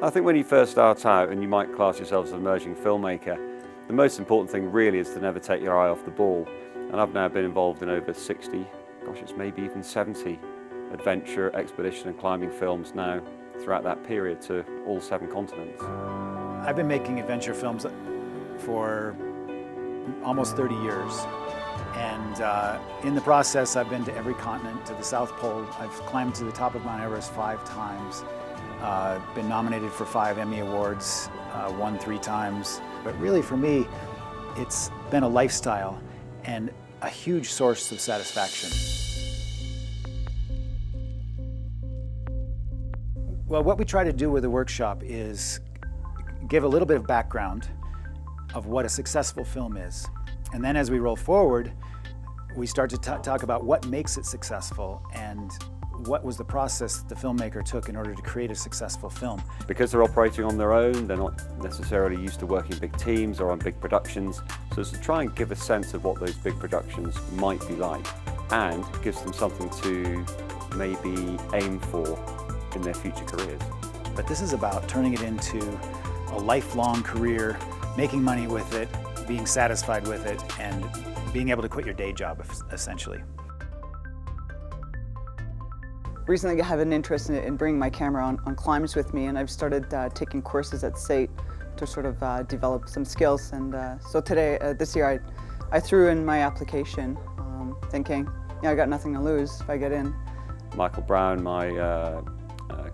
I think when you first start out, and you might class yourself as an emerging filmmaker, the most important thing really is to never take your eye off the ball. And I've now been involved in over 60, gosh, it's maybe even 70 adventure, expedition and climbing films now throughout that period to all 7 continents. I've been making adventure films for almost 30 years. And in the process, I've been to every continent, to the South Pole. I've climbed to the top of Mount Everest 5 times. Been nominated for 5 Emmy Awards, won 3 times. But really for me, it's been a lifestyle and a huge source of satisfaction. Well, what we try to do with the workshop is give a little bit of background of what a successful film is. And then as we roll forward, we start to talk about what makes it successful and what was the process the filmmaker took in order to create a successful film. Because they're operating on their own, they're not necessarily used to working in big teams or on big productions. So it's to try and give a sense of what those big productions might be like, and gives them something to maybe aim for in their future careers. But this is about turning it into a lifelong career, making money with it, being satisfied with it, and being able to quit your day job, essentially. Recently I have an interest in bringing my camera on climbs with me, and I've started taking courses at SAIT to sort of develop some skills. And so today, this year, I threw in my application thinking, I got nothing to lose if I get in. Michael Brown, my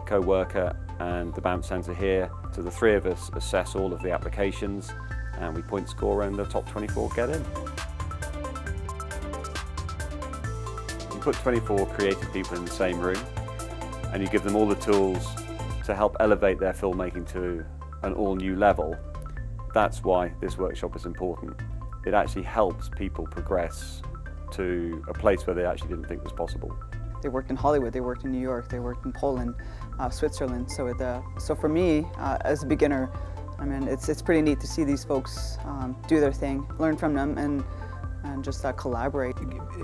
co-worker, and the Banff Centre here, so the 3 of us assess all of the applications and we point score, and the top 24 get in. You put 24 creative people in the same room and you give them all the tools to help elevate their filmmaking to an all-new level. That's why this workshop is important. It actually helps people progress to a place where they actually didn't think was possible. They worked in Hollywood, they worked in New York, they worked in Poland, Switzerland. So for me, as a beginner, I mean, it's pretty neat to see these folks do their thing, learn from them, and just collaborate.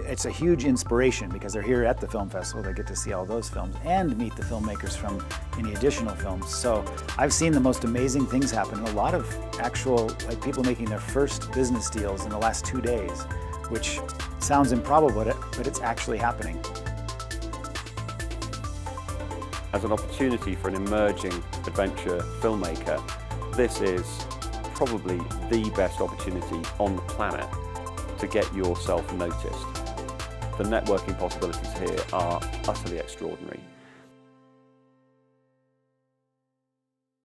It's a huge inspiration because they're here at the film festival. They get to see all those films and meet the filmmakers from any additional films. So I've seen the most amazing things happen. A lot of actual, people making their first business deals in the last 2 days, which sounds improbable, but it's actually happening. As an opportunity for an emerging adventure filmmaker, this is probably the best opportunity on the planet to get yourself noticed. The networking possibilities here are utterly extraordinary.